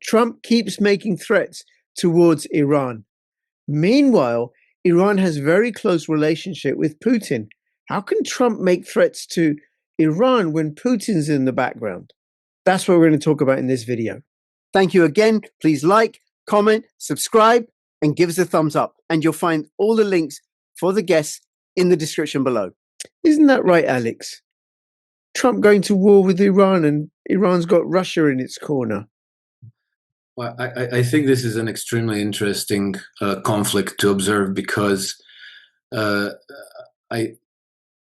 Trump keeps making threats towards Iran. Meanwhile, Iran has very close relationship with Putin. How can Trump make threats to Iran when Putin's in the background? That's what we're going to talk about in this video. Thank you again. Please like, comment, subscribe, and give us a thumbs up. And you'll find all the links for the guests in the description below. Isn't that right, Alex? Trump going to war with Iran, and Iran's got Russia in its corner. Well, I think this is an extremely interesting conflict to observe because I've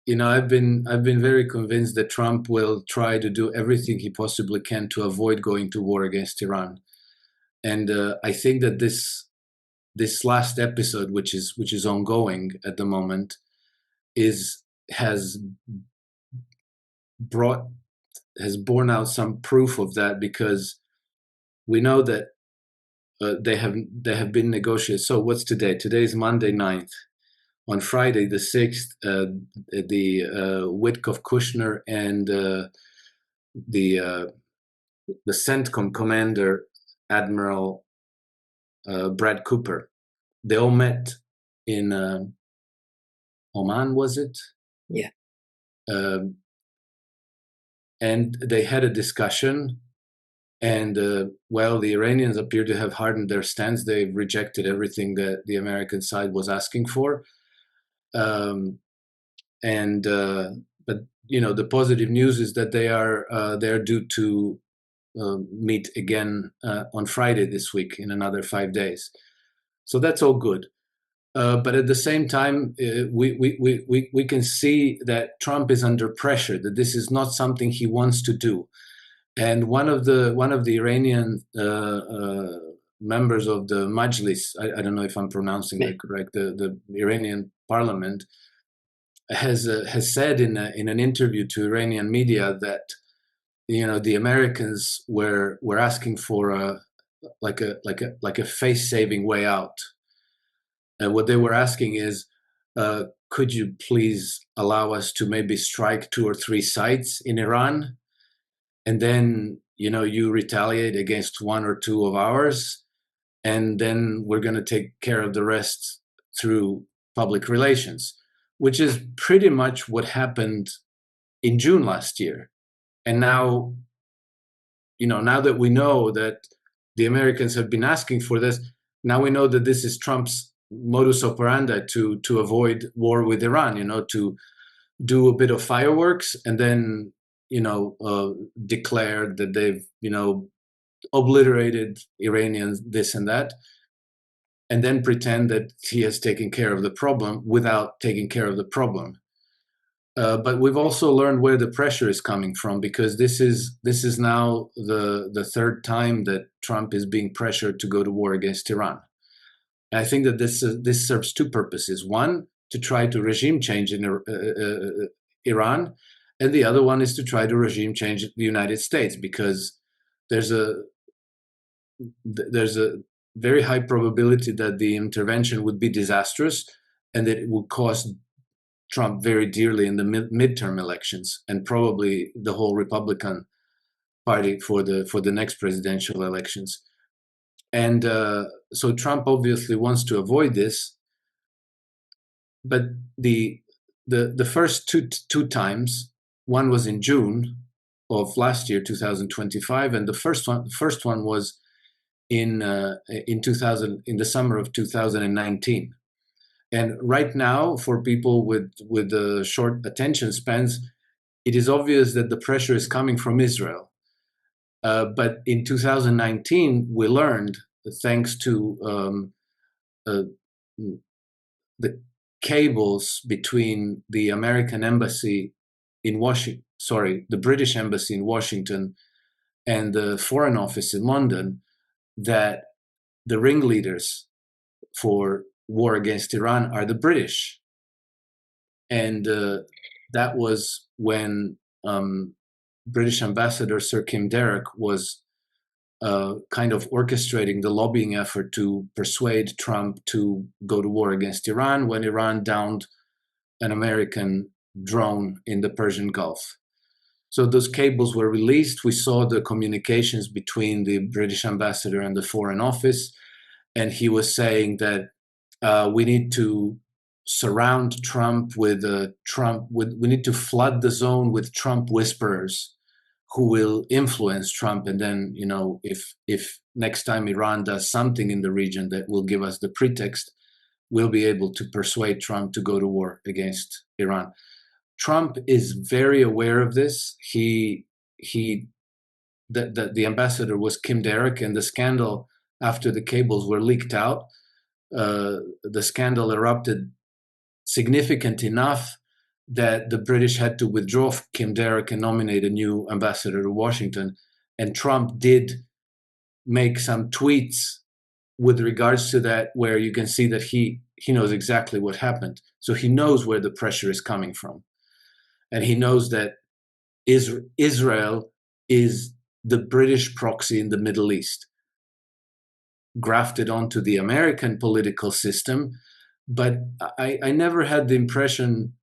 been very convinced that Trump will try to do everything he possibly can to avoid going to war against Iran, and I think that this last episode, which is ongoing at the moment, has borne out some proof of that, because we know that they have been negotiated. So what's today? Today is Monday 9th. On Friday the 6th, the Witkoff Kushner and the CENTCOM commander, Admiral Brad Cooper, they all met in Oman, was it? Yeah. And they had a discussion, and the Iranians appear to have hardened their stance. They've rejected everything that the American side was asking for. But the positive news is that they're due to meet again on Friday this week, in another 5 days. So that's all good. But at the same time, we can see that Trump is under pressure, that this is not something he wants to do. And one of the Iranian members of the Majlis, I don't know if I'm pronouncing that correct, the Iranian parliament, has said in an interview to Iranian media that the Americans were asking for a face-saving way out. And what they were asking is, could you please allow us to maybe strike 2 or 3 sites in Iran, and then you retaliate against 1 or 2 of ours, and then we're going to take care of the rest through public relations, which is pretty much what happened in June last year. And now, now that we know that the Americans have been asking for this, now we know that this is Trump's modus operandi to avoid war with Iran, to do a bit of fireworks and then, declare that they've, obliterated Iranians, this and that, and then pretend that he has taken care of the problem without taking care of the problem. But we've also learned where the pressure is coming from, because this is now the 3rd time that Trump is being pressured to go to war against Iran. And I think that this serves 2 purposes. One, to try to regime change in Iran, and the other one is to try to regime change the United States, because there's a very high probability that the intervention would be disastrous and that it would cost Trump very dearly in the midterm elections, and probably the whole Republican Party for the next presidential elections. And so Trump obviously wants to avoid this. But the first two times, one was in June of last year, 2025, and the first one was in the summer of 2019. And right now, for people with short attention spans, it is obvious that the pressure is coming from Israel. But in 2019, we learned, thanks to the cables between the American embassy in Washington, the British embassy in Washington, and the Foreign Office in London, that the ringleaders for war against Iran are the British. And that was when British Ambassador Sir Kim Derrick was kind of orchestrating the lobbying effort to persuade Trump to go to war against Iran, when Iran downed an American drone in the Persian Gulf. So those cables were released. We saw the communications between the British ambassador and the Foreign Office, and he was saying that we need to surround Trump with we need to flood the zone with Trump whisperers who will influence Trump. And then, you know, if next time Iran does something in the region that will give us the pretext, we'll be able to persuade Trump to go to war against Iran. Trump is very aware of this. The ambassador was Kim Derrick, and the scandal after the cables were leaked out, the scandal erupted significant enough that the British had to withdraw Kim Derrick and nominate a new ambassador to Washington. And Trump did make some tweets with regards to that, where you can see that he knows exactly what happened. So he knows where the pressure is coming from. And he knows that Israel is the British proxy in the Middle East, grafted onto the American political system. But I never had the impression,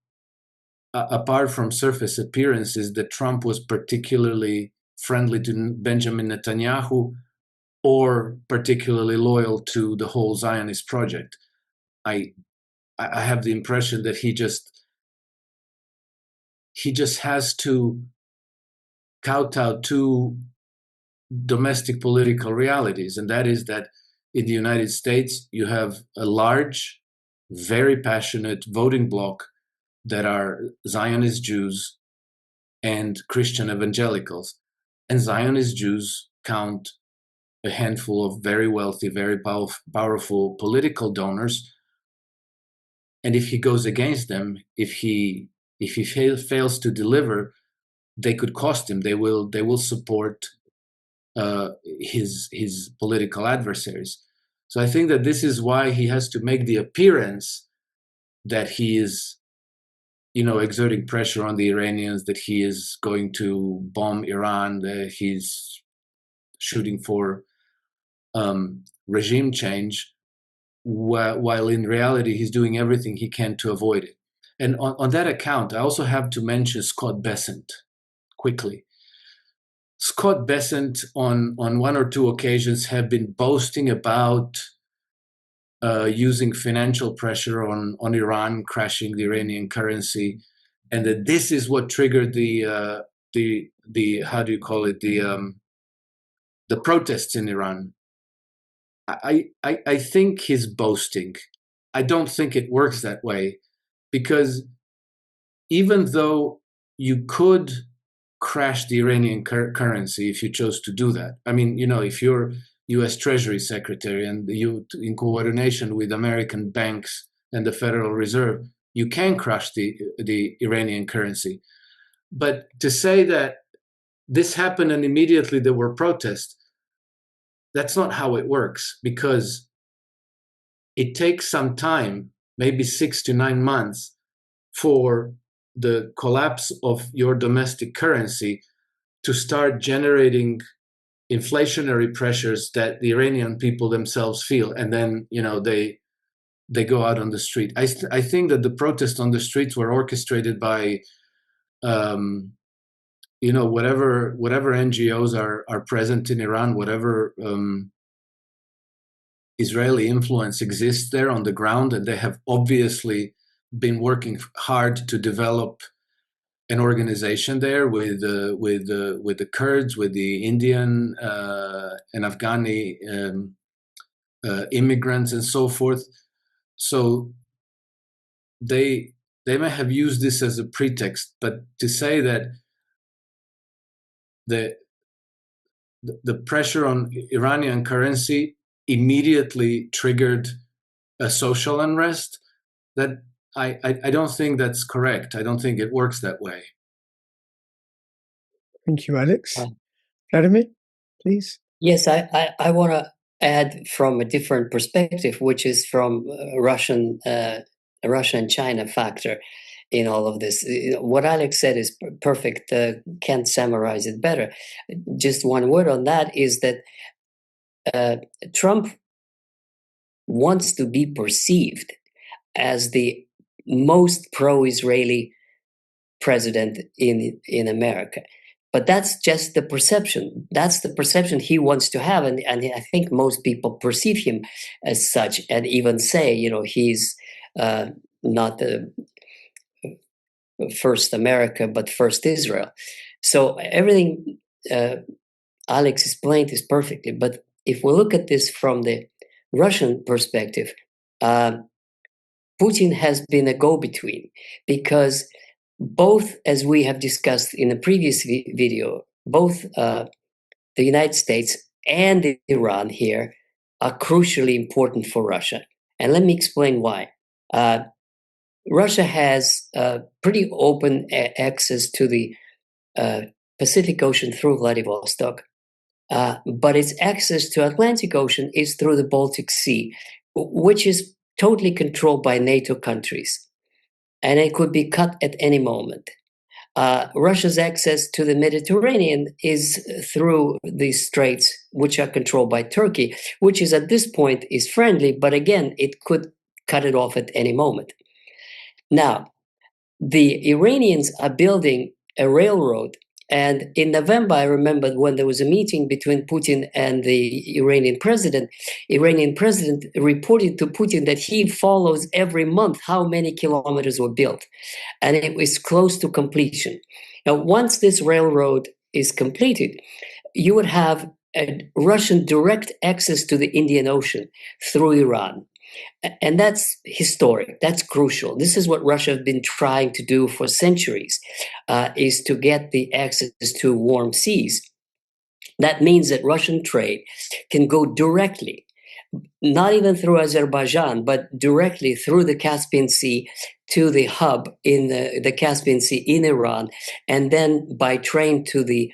apart from surface appearances, that Trump was particularly friendly to Benjamin Netanyahu or particularly loyal to the whole Zionist project. I have the impression that he just has to kowtow to domestic political realities, and that is that in the United States you have a large, very passionate voting bloc that are Zionist Jews and Christian evangelicals. And Zionist Jews count a handful of very wealthy, very powerful political donors. And if he goes against them, if he fails to deliver, they could cost him. They will support his political adversaries. So I think that this is why he has to make the appearance that he is, you know, exerting pressure on the Iranians, that he is going to bomb Iran, that he's shooting for regime change, while in reality he's doing everything he can to avoid it. And on that account, I also have to mention Scott Bessent quickly. Scott Bessent on one or two occasions have been boasting about using financial pressure on Iran, crashing the Iranian currency, and that this is what triggered the how do you call it, the protests in Iran. I think he's boasting. I don't think it works that way, because even though you could crash the Iranian currency if you chose to do that. I mean, you know, if you're U.S. Treasury Secretary and you, in coordination with American banks and the Federal Reserve, you can crush the Iranian currency. But to say that this happened and immediately there were protests, that's not how it works, because it takes some time, maybe 6 to 9 months, for the collapse of your domestic currency to start generating inflationary pressures that the Iranian people themselves feel, and then, you know, they go out on the street. I think that the protests on the streets were orchestrated by, you know, whatever NGOs are present in Iran, whatever Israeli influence exists there on the ground, and they have obviously been working hard to develop an organization there with the Kurds, with the Indian and Afghani immigrants and so forth. So they may have used this as a pretext, but to say that the pressure on Iranian currency immediately triggered a social unrest, that I don't think that's correct. I don't think it works that way. Thank you, Alex. Vladimir, please. Yes, I want to add from a different perspective, which is from Russia-China factor in all of this. What Alex said is perfect. Can't summarize it better. Just one word on that is that Trump wants to be perceived as the most pro-Israeli president in America. But that's just the perception. That's the perception he wants to have. And I think most people perceive him as such and even say, he's not the first America, but first Israel. So everything Alex explained is perfectly. But if we look at this from the Russian perspective, Putin has been a go-between because both, as we have discussed in a previous video, both the United States and Iran here are crucially important for Russia. And let me explain why. Russia has pretty open access to the Pacific Ocean through Vladivostok, but its access to Atlantic Ocean is through the Baltic Sea, which is totally controlled by NATO countries, and it could be cut at any moment. Russia's access to the Mediterranean is through these straits, which are controlled by Turkey, which is at this point is friendly, but again, it could cut it off at any moment. Now, the Iranians are building a railroad. And in November, I remember when there was a meeting between Putin and the Iranian president reported to Putin that he follows every month how many kilometers were built. And it was close to completion. Now, once this railroad is completed, you would have a Russian direct access to the Indian Ocean through Iran. And that's historic. That's crucial. This is what Russia has been trying to do for centuries, is to get the access to warm seas. That means that Russian trade can go directly, not even through Azerbaijan, but directly through the Caspian Sea to the hub in the Caspian Sea in Iran, and then by train to the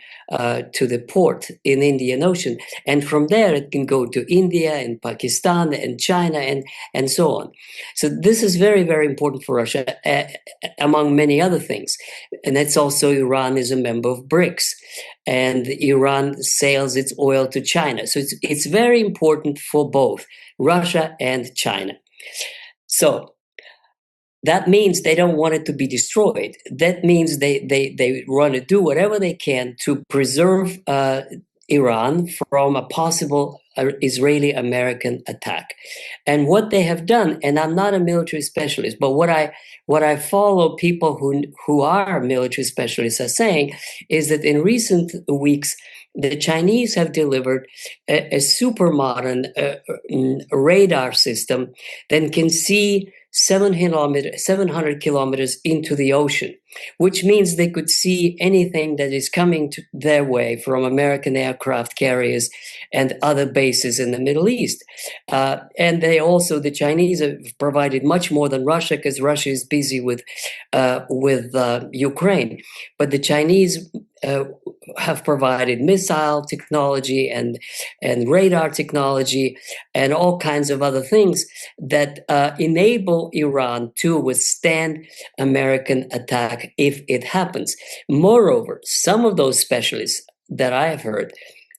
port in the Indian Ocean. And from there, it can go to India and Pakistan and China and so on. So this is very, very important for Russia, among many other things. And that's also Iran is a member of BRICS. And Iran sells its oil to China. So it's very important for both Russia and China. So that means they don't want it to be destroyed. That means they want to do whatever they can to preserve Iran from a possible Israeli-American attack. And what they have done, and I'm not a military specialist, but what I follow people who are military specialists are saying is that in recent weeks, the Chinese have delivered a super modern radar system that can see 700 kilometers into the ocean, which means they could see anything that is coming their way from American aircraft carriers and other bases in the Middle East. And the Chinese have provided much more than Russia, because Russia is busy with Ukraine. But the Chinese have provided missile technology and radar technology and all kinds of other things that enable Iran to withstand American attack if it happens. Moreover, some of those specialists that I have heard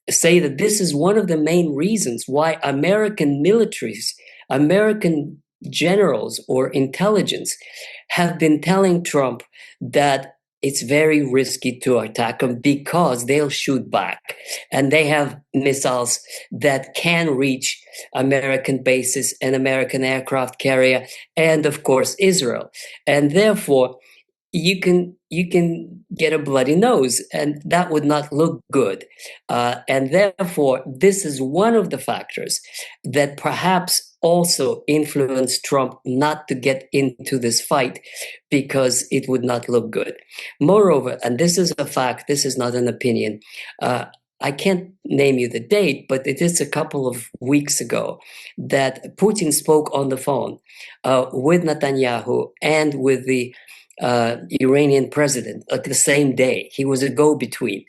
say that this is one of the main reasons why American militaries, American generals or intelligence have been telling Trump that it's very risky to attack them because they'll shoot back. And they have missiles that can reach American bases and American aircraft carrier and, of course, Israel. And therefore, you can get a bloody nose, and that would not look good. And therefore, this is one of the factors that perhaps also influenced Trump not to get into this fight, because it would not look good. Moreover, and this is a fact, this is not an opinion, I can't name you the date, but it is a couple of weeks ago that Putin spoke on the phone with Netanyahu and with the Iranian president at the same day. He was a go-between.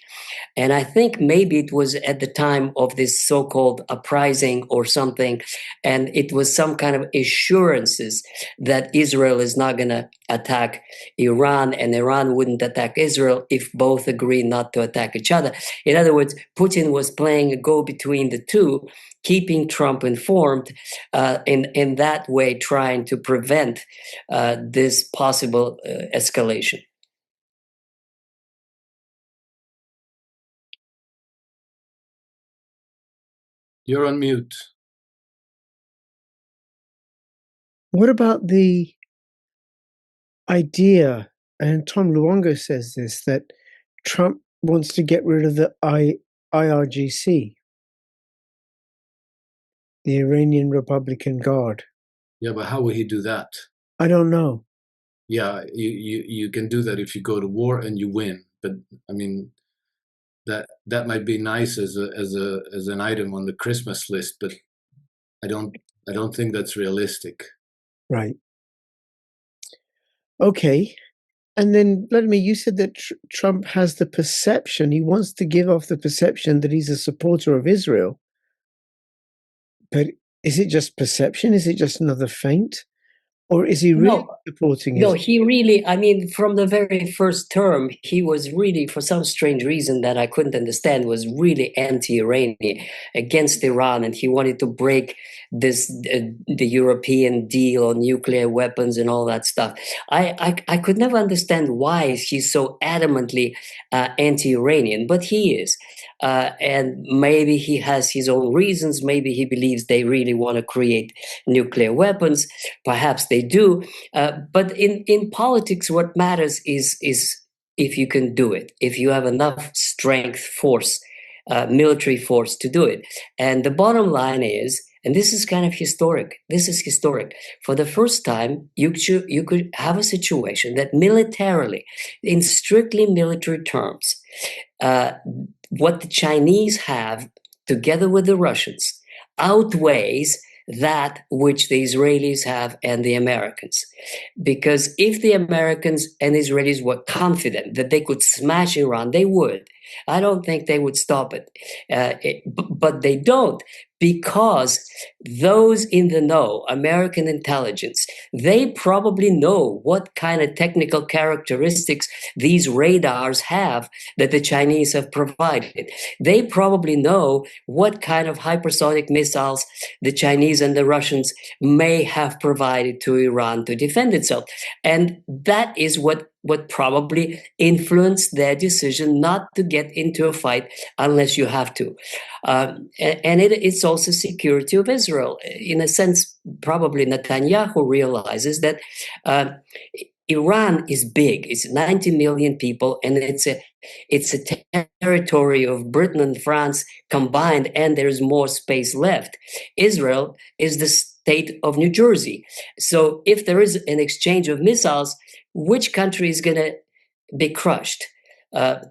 And I think maybe it was at the time of this so-called uprising or something, and it was some kind of assurances that Israel is not going to attack Iran and Iran wouldn't attack Israel if both agree not to attack each other. In other words, Putin was playing a go-between the two, keeping Trump informed, in that way trying to prevent this possible escalation. You're on mute. What about the idea, and Tom Luongo says this, that Trump wants to get rid of the IRGC, the Iranian Republican Guard? Yeah, but how will he do that? I don't know. Yeah, you can do that if you go to war and you win. But I mean, that might be nice as an item on the Christmas list, but I don't think that's realistic. Right. Okay. And then, Vladimir, you said that Trump has the perception, he wants to give off the perception that he's a supporter of Israel. But is it just perception? Is it just another feint? Or is he really supporting No, Israel? he really, I mean, from the very first term, he was really, for some strange reason that I couldn't understand, was really anti-Iranian, against Iran, and he wanted to break this the European deal on nuclear weapons and all that stuff. I could never understand why he's so adamantly anti-Iranian, but he is. And maybe he has his own reasons. Maybe he believes they really want to create nuclear weapons. Perhaps they do. But in politics, what matters is if you can do it, if you have enough strength, force, military force to do it. And the bottom line is, and this is kind of historic. This is historic. For the first time, you could have a situation that militarily, in strictly military terms, what the Chinese have, together with the Russians, outweighs that which the Israelis have and the Americans. Because if the Americans and Israelis were confident that they could smash Iran, they would. I don't think they would stop it. But they don't, because those in the know, American intelligence, they probably know what kind of technical characteristics these radars have that the Chinese have provided. They probably know what kind of hypersonic missiles the Chinese and the Russians may have provided to Iran to defend itself. And that is what probably influenced their decision not to get into a fight unless you have to. And it's also security of Israel. In a sense, probably Netanyahu realizes that Iran is big. It's 90 million people, and it's a territory of Britain and France combined, and there's more space left. Israel is the state of New Jersey. So if there is an exchange of missiles, which country is going to be crushed?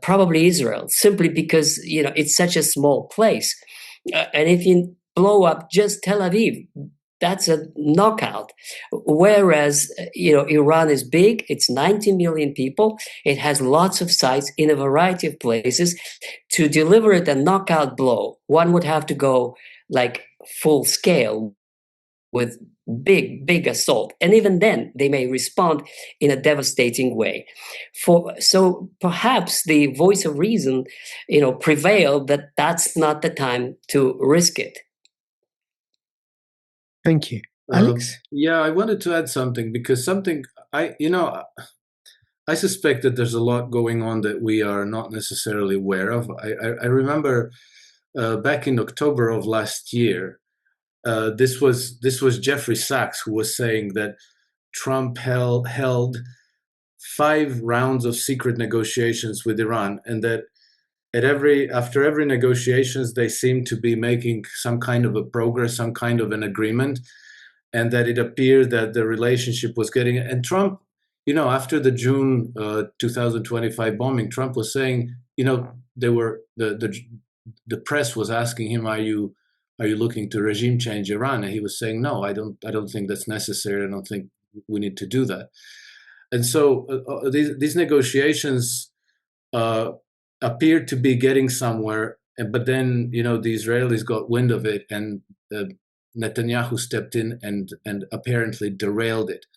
Probably Israel, simply because it's such a small place. And if you blow up just Tel Aviv, that's a knockout. Whereas, Iran is big. It's 90 million people. It has lots of sites in a variety of places. To deliver it a knockout blow, one would have to go like full scale with big assault. And even then, they may respond in a devastating way. So perhaps the voice of reason, prevailed that that's not the time to risk it. Thank you. Alex? Yeah, I wanted to add something, because I suspect that there's a lot going on that we are not necessarily aware of. I remember back in October of last year, this was Jeffrey Sachs who was saying that Trump held 5 rounds of secret negotiations with Iran, and that after every negotiations they seemed to be making some kind of a progress, some kind of an agreement, and that it appeared that the relationship was getting. And Trump, after the June 2025 bombing, Trump was saying, they were the press was asking him, are you looking to regime change Iran? And he was saying, no, I don't think that's necessary. I don't think we need to do that. And so these negotiations appeared to be getting somewhere, but then the Israelis got wind of it, and Netanyahu stepped in and apparently derailed it.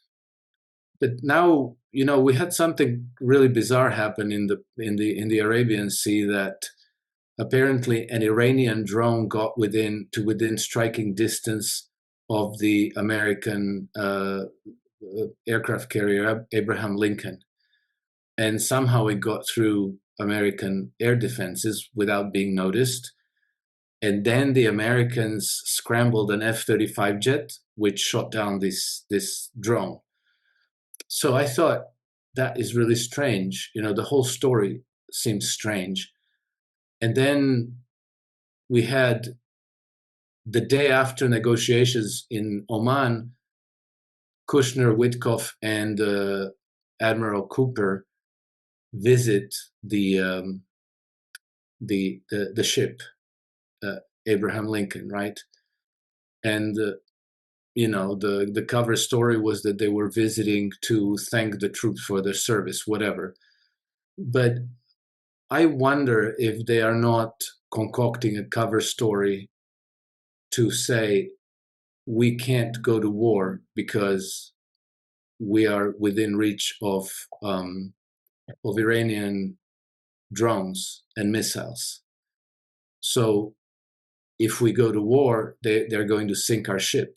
But now we had something really bizarre happen in the Arabian Sea, that apparently an Iranian drone got within striking distance of the American aircraft carrier Abraham Lincoln, and somehow it got through American air defenses without being noticed. And then the Americans scrambled an F-35 jet, which shot down this drone. So I thought, that is really strange. The whole story seems strange. And then we had the day after negotiations in Oman, Kushner, Witkoff, and Admiral Cooper visit the ship, Abraham Lincoln, right? And the cover story was that they were visiting to thank the troops for their service, whatever. But I wonder if they are not concocting a cover story to say we can't go to war because we are within reach of Iranian drones and missiles. So if we go to war, they're going to sink our ship.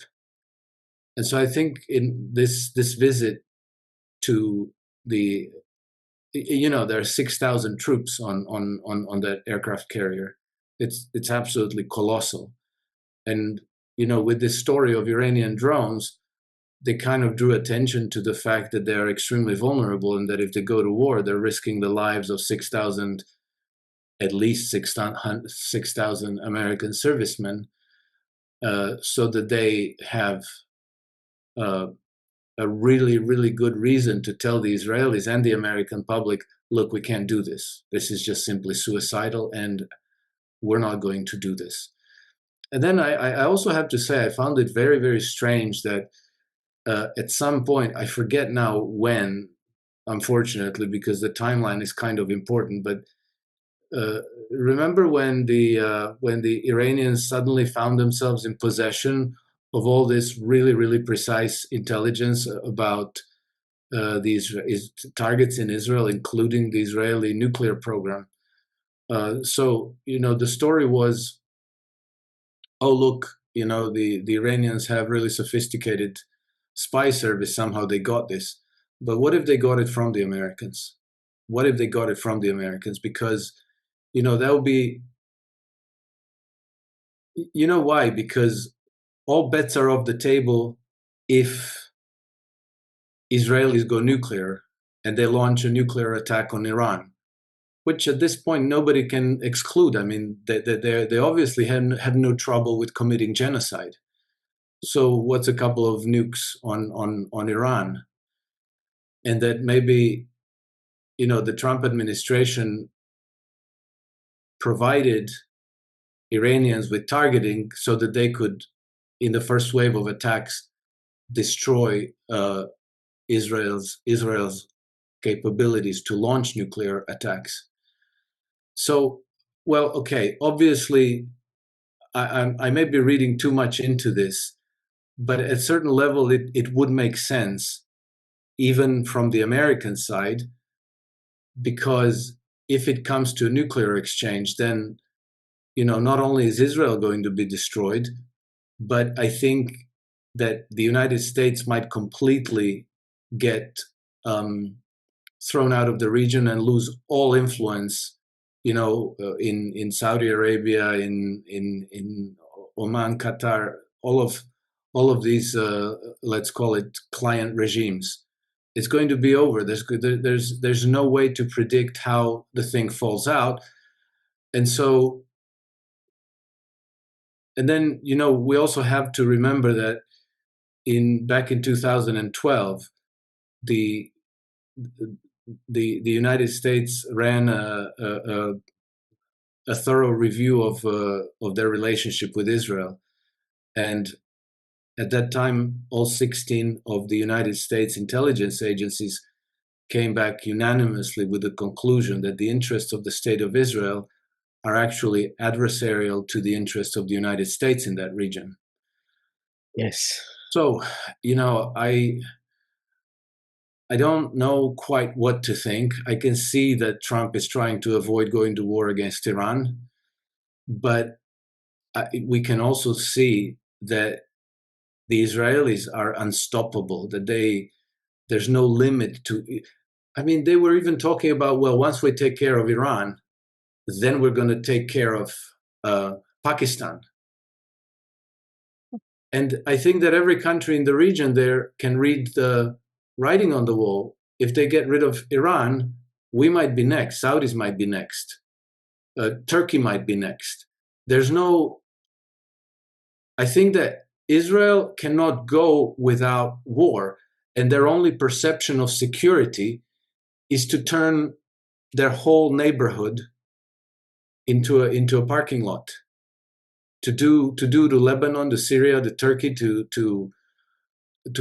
And so I think in this visit to there are 6,000 troops on that aircraft carrier. It's absolutely colossal. And with this story of Iranian drones, they kind of drew attention to the fact that they are extremely vulnerable, and that if they go to war, they're risking the lives of 6,000, at least 6,000 American servicemen, so that they have a really, really good reason to tell the Israelis and the American public, look, we can't do this. This is just simply suicidal, and we're not going to do this. And then I also have to say, I found it very, very strange that at some point, I forget now when, unfortunately, because the timeline is kind of important, but remember when the Iranians suddenly found themselves in possession of all this really, really precise intelligence about these targets in Israel, including the Israeli nuclear program. So the story was, oh look, the Iranians have really sophisticated spy service. Somehow they got this. But what if they got it from the Americans? What if they got it from the Americans? Because that would be, why? Because all bets are off the table if Israelis go nuclear and they launch a nuclear attack on Iran, which at this point nobody can exclude. I mean, they obviously have no trouble with committing genocide. So what's a couple of nukes on Iran? And that maybe, the Trump administration provided Iranians with targeting so that they could, in the first wave of attacks, destroy Israel's capabilities to launch nuclear attacks. So, well, okay, obviously, I may be reading too much into this, but at a certain level, it would make sense, even from the American side, because if it comes to a nuclear exchange, then, not only is Israel going to be destroyed, but I think that the United States might completely get thrown out of the region and lose all influence, in Saudi Arabia, in Oman, Qatar, all of these, let's call it client regimes. It's going to be over. There's no way to predict how the thing falls out, and then we also have to remember that back in 2012, the United States ran a thorough review of their relationship with Israel, and at that time, all 16 of the United States intelligence agencies came back unanimously with the conclusion that the interests of the State of Israel are actually adversarial to the interests of the United States in that region. Yes. So, I don't know quite what to think. I can see that Trump is trying to avoid going to war against Iran, but we can also see that the Israelis are unstoppable, that there's no limit to. I mean, they were even talking about, well, once we take care of Iran, then we're going to take care of Pakistan. And I think that every country in the region there can read the writing on the wall. If they get rid of Iran, we might be next. Saudis might be next. Turkey might be next. I think that Israel cannot go without war, and their only perception of security is to turn their whole neighborhood into a parking lot. To do to Lebanon, to Syria, to Turkey, to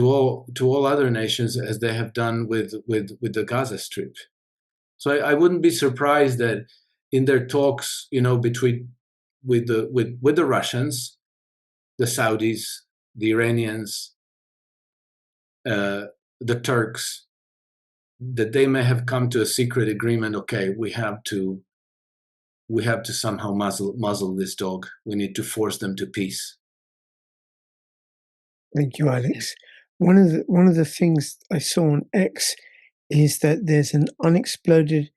all other nations, as they have done with the Gaza Strip. So I wouldn't be surprised that in their talks, between with the Russians, the Saudis, the Iranians, the Turks, that they may have come to a secret agreement. Okay, we have to somehow muzzle this dog. We need to force them to peace. Thank you, Alex. One of the things I saw on X is that there's an unexploded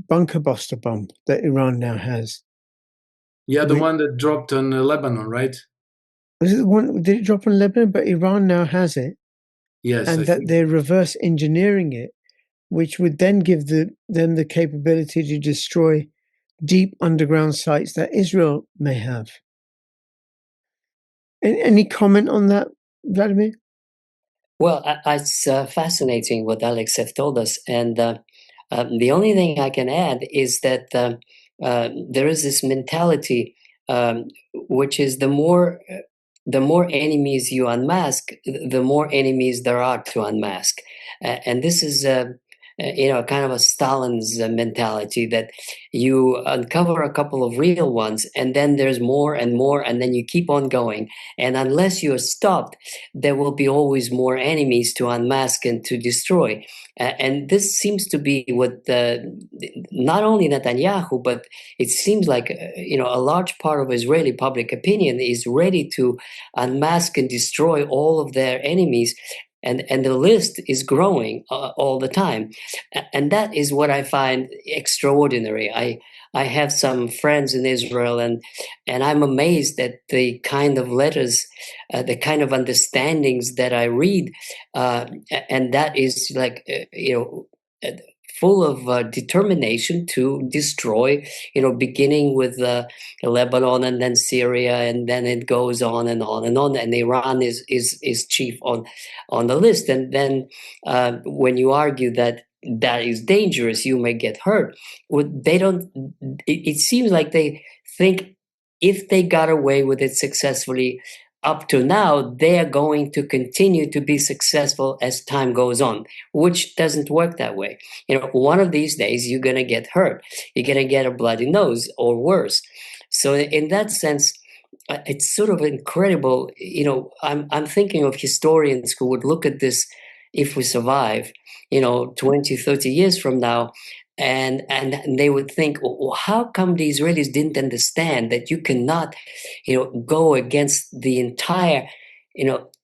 bunker buster bomb that Iran now has. Yeah, the one that dropped on Lebanon, right? Was it the one? Did it drop on Lebanon? But Iran now has it. Yes, and that they're reverse engineering it, which would then give them the capability to destroy deep underground sites that Israel may have. Any comment on that, Vladimir? Well, it's fascinating what Alex have told us, and the only thing I can add is that there is this mentality, which is the more enemies you unmask, the more enemies there are to unmask, and this is kind of a Stalin's mentality, that you uncover a couple of real ones, and then there's more and more, and then you keep on going. And unless you're stopped, there will be always more enemies to unmask and to destroy. And this seems to be what not only Netanyahu, but it seems like a large part of Israeli public opinion is ready to unmask and destroy all of their enemies. And the list is growing all the time. And that is what I find extraordinary. I have some friends in Israel, and I'm amazed at the kind of letters, the kind of understandings that I read. And that is like, full of determination to destroy, beginning with Lebanon and then Syria, and then it goes on and on and on. And Iran is chief on the list. And then when you argue that is dangerous, you may get hurt. They don't. It seems like they think if they got away with it successfully up to now, they are going to continue to be successful as time goes on, which doesn't work that way. One of these days you're going to get hurt. You're going to get a bloody nose or worse. So in that sense, it's sort of incredible. I'm thinking of historians who would look at this, if we survive, 20, 30 years from now, and they would think, well, how come the Israelis didn't understand that you cannot, go against the entire,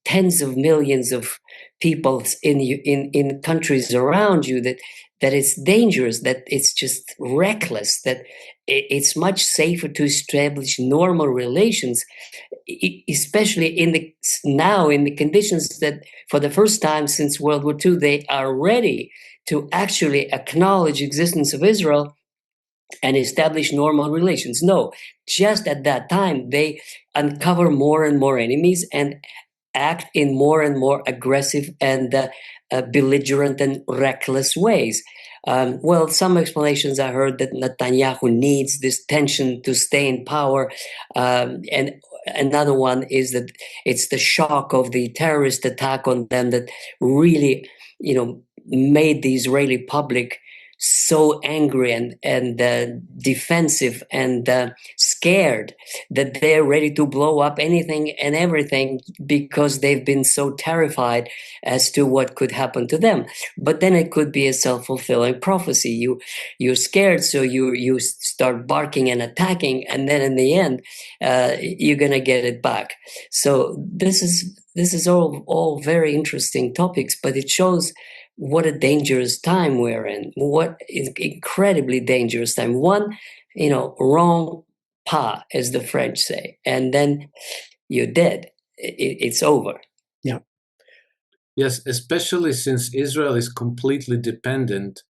tens of millions of people in countries around you, that it's dangerous, that it's just reckless, that it's much safer to establish normal relations, especially in the conditions that for the first time since World War II, they are ready to actually acknowledge existence of Israel and establish normal relations. No, just at that time, they uncover more and more enemies and act in more and more aggressive and belligerent and reckless ways. Well, some explanations I heard that Netanyahu needs this tension to stay in power, and another one is that it's the shock of the terrorist attack on them that really, made the Israeli public so angry and defensive and scared that they're ready to blow up anything and everything because they've been so terrified as to what could happen to them. But then it could be a self-fulfilling prophecy. You're scared, so you start barking and attacking, and then in the end, you're gonna get it back. So this is all very interesting topics, but it shows what a dangerous time we're in. What is incredibly dangerous time. One, wrong pas, as the French say, and then you're dead. It's over. Yeah. Yes, especially since Israel is completely dependent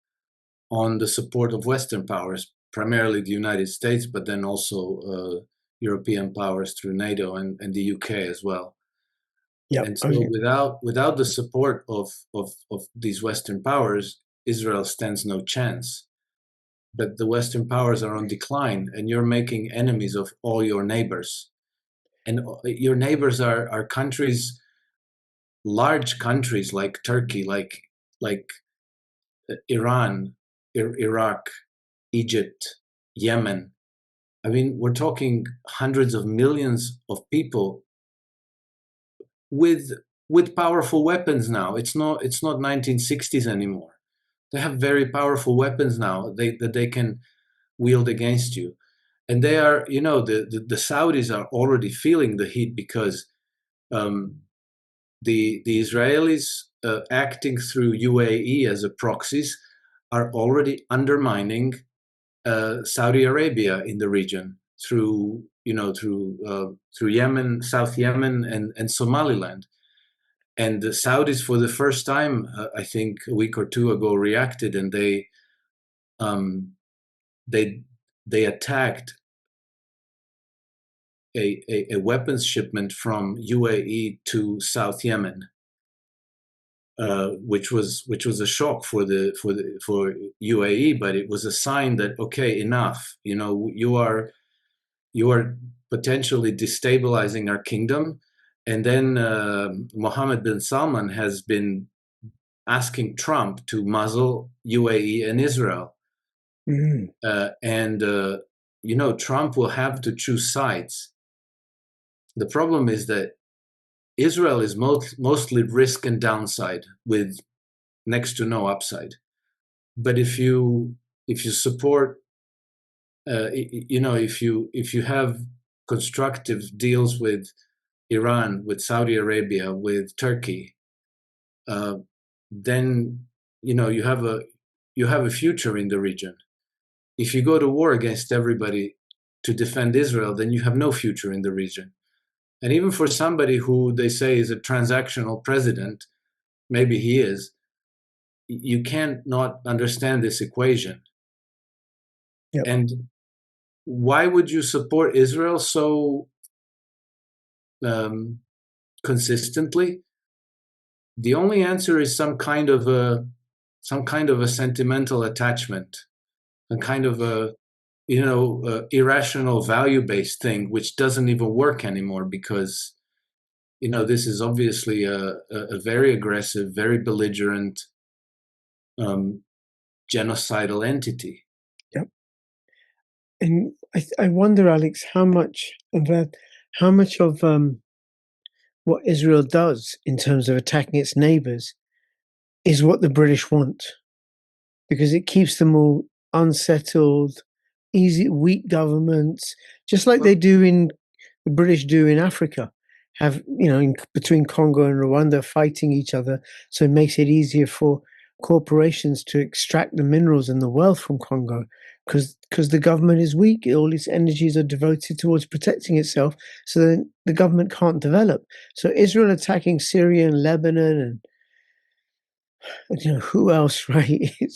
on the support of Western powers, primarily the United States, but then also European powers through NATO and the UK as well. Yeah. And so without the support of these Western powers, Israel stands no chance. But the Western powers are on decline, and you're making enemies of all your neighbors. And your neighbors are countries, large countries like Turkey, like Iran, Iraq, Egypt, Yemen. I mean, we're talking hundreds of millions of people with powerful weapons now. It's not 1960s anymore. They have very powerful weapons now that they can wield against you. And they are, the Saudis are already feeling the heat because the Israelis acting through UAE as a proxies are already undermining Saudi Arabia in the region through Yemen, South Yemen, and Somaliland. And the Saudis, for the first time, I think a week or two ago, reacted, and they attacked a weapons shipment from UAE to South Yemen, which was a shock for UAE, but it was a sign that, okay, enough. You are potentially destabilizing our kingdom. And then Mohammed bin Salman has been asking Trump to muzzle UAE and Israel. Mm. Trump will have to choose sides. The problem is that Israel is mostly risk and downside with next to no upside. But if you support, if you have constructive deals with Iran, with Saudi Arabia, with Turkey, then you have a future in the region. If you go to war against everybody to defend Israel, then you have no future in the region. And even for somebody who they say is a transactional president, maybe he is, you can't not understand this equation. Yep. And why would you support Israel so consistently? The only answer is some kind of a sentimental attachment, a kind of a irrational value-based thing, which doesn't even work anymore because this is obviously a very aggressive, very belligerent, genocidal entity. Yep. And I wonder, Alex, how much of what Israel does in terms of attacking its neighbors is what the British want, because it keeps them all unsettled, weak governments, just like the British do in Africa. Have between Congo and Rwanda fighting each other, so it makes it easier for corporations to extract the minerals and the wealth from Congo, because the government is weak. All its energies are devoted towards protecting itself, so then the government can't develop. So Israel attacking Syria and Lebanon and who else, right? It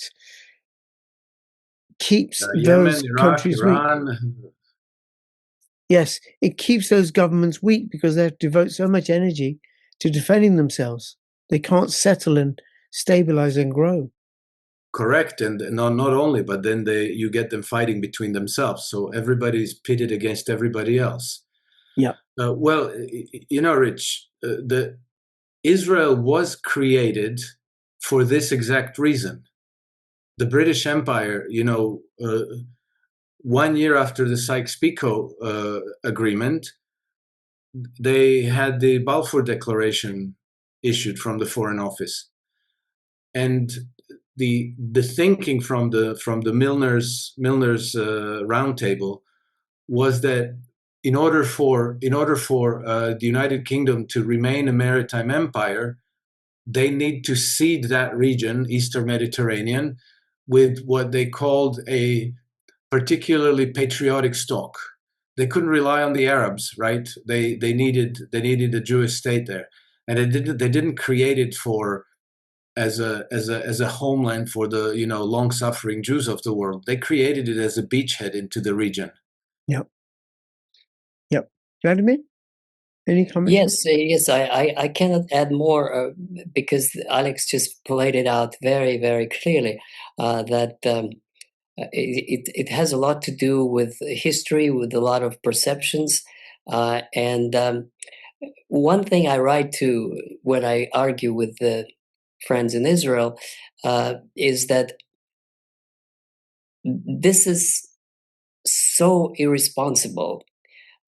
keeps those Yemen, Iraq, countries Iran. weak. Yes, it keeps those governments weak because they have to devote so much energy to defending themselves. They can't settle and stabilize and grow. Correct, and not only, but then you get them fighting between themselves. So everybody's pitted against everybody else. Yeah. Well, Rich, the Israel was created for this exact reason. The British Empire, 1 year after the Sykes-Picot agreement, they had the Balfour Declaration issued from the Foreign Office, and the thinking from the Milner's roundtable was that in order for the United Kingdom to remain a maritime empire, they need to seed that region, Eastern Mediterranean, with what they called a particularly patriotic stock. they couldn't rely on the Arabs, right? They needed a Jewish state there, and they didn't create it for as a homeland for the long suffering Jews of the world. They created it as a beachhead into the region. Yep. Vladimir, any comments? Yes. I cannot add more because Alex just played it out very, very clearly. That it has a lot to do with history, with a lot of perceptions, and one thing I write to when I argue with the friends in Israel is that this is so irresponsible.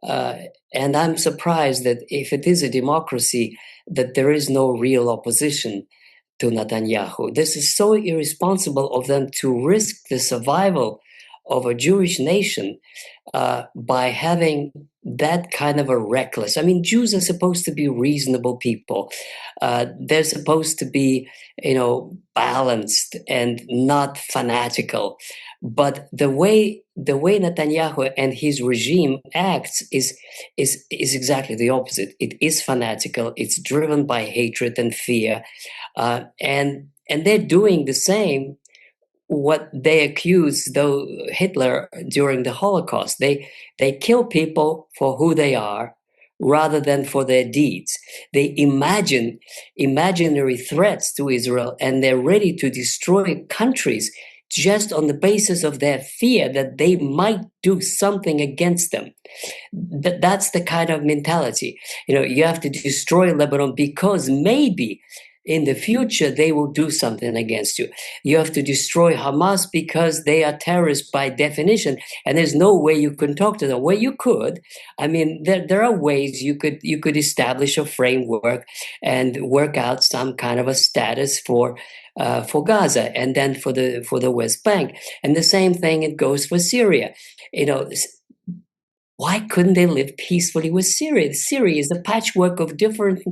And I'm surprised that if it is a democracy, that there is no real opposition to Netanyahu. This is so irresponsible of them to risk the survival of a Jewish nation by having that kind of a reckless. I mean, Jews are supposed to be reasonable people. They're supposed to be, balanced and not fanatical. But the way Netanyahu and his regime acts is exactly the opposite. It is fanatical. It's driven by hatred and fear, and they're doing the same what they accuse though Hitler during the Holocaust. They kill people for who they are rather than for their deeds. They imagine imaginary threats to Israel, and they're ready to destroy countries just on the basis of their fear that they might do something against them. That's the kind of mentality. You have to destroy Lebanon because maybe in the future they will do something against you. You have to destroy Hamas because they are terrorists by definition, and there's no way you can talk to them. Well, you could. I mean, there are ways you could establish a framework and work out some kind of a status for Gaza, and then for the West Bank, and the same thing it goes for Syria. Why couldn't they live peacefully with Syria? Syria is a patchwork of different,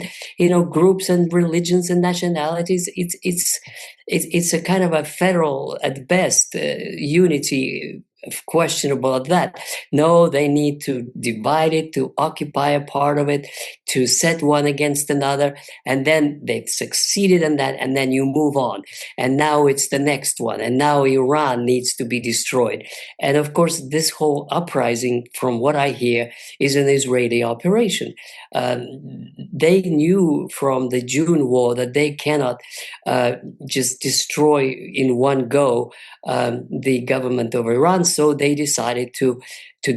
groups and religions and nationalities. It's a kind of a federal, at best, unity, questionable at that. No, they need to divide it, to occupy a part of it, to set one against another, and then they've succeeded in that, and then you move on. And now it's the next one, and now Iran needs to be destroyed. And of course, this whole uprising, from what I hear, is an Israeli operation. They knew from the June war that they cannot just destroy in one go the government of Iran, so they decided to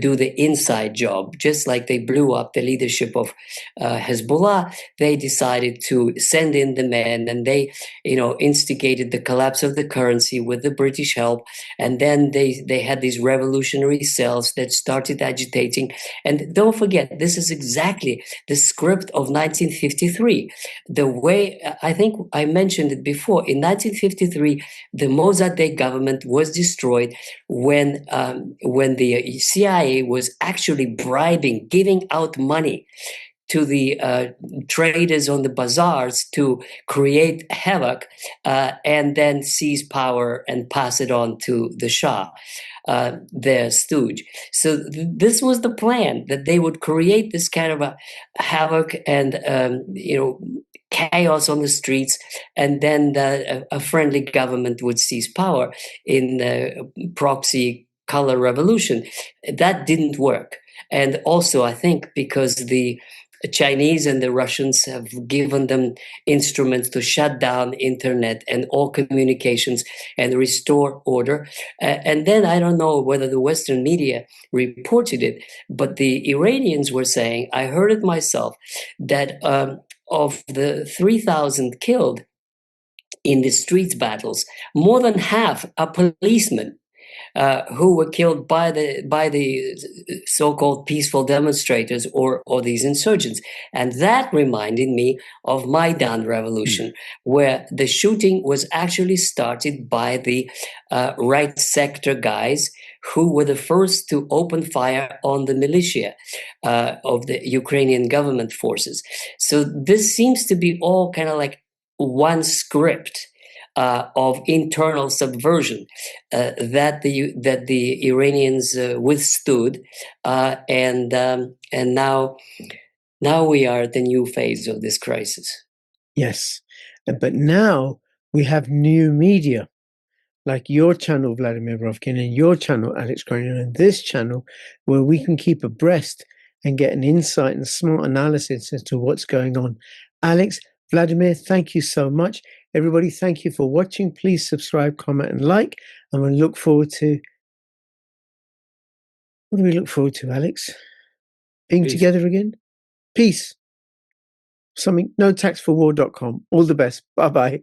do the inside job. Just like they blew up the leadership of Hezbollah, they decided to send in the men, and they, instigated the collapse of the currency with the British help. And then they had these revolutionary cells that started agitating. And don't forget, this is exactly the script of 1953. The way, I think I mentioned it before, in 1953, the Mossadegh government was destroyed when the CIA was actually bribing, giving out money to the traders on the bazaars to create havoc, and then seize power and pass it on to the Shah, their stooge. So this was the plan, that they would create this kind of a havoc and chaos on the streets, and then a friendly government would seize power in the proxy color revolution. That didn't work. And also, I think because the Chinese and the Russians have given them instruments to shut down internet and all communications and restore order. And then I don't know whether the Western media reported it, but the Iranians were saying, I heard it myself, that of the 3,000 killed in the streets battles, more than half are policemen. Who were killed by the so-called peaceful demonstrators or these insurgents. And that reminded me of Maidan revolution, where the shooting was actually started by the right sector guys who were the first to open fire on the militia of the Ukrainian government forces. So this seems to be all kind of like one script. of internal subversion that the Iranians withstood, and now we are at the new phase of this crisis. Yes, but now we have new media, like your channel, Vladimir Brovkin, and your channel, Alex Krainer, and this channel, where we can keep abreast and get an insight and smart analysis as to what's going on. Alex, Vladimir, thank you so much. Everybody, thank you for watching. Please subscribe, comment, and like. And we look forward to... What do we look forward to, Alex? Being Peace. together again? Peace. Something, notaxforwar.com. All the best. Bye-bye.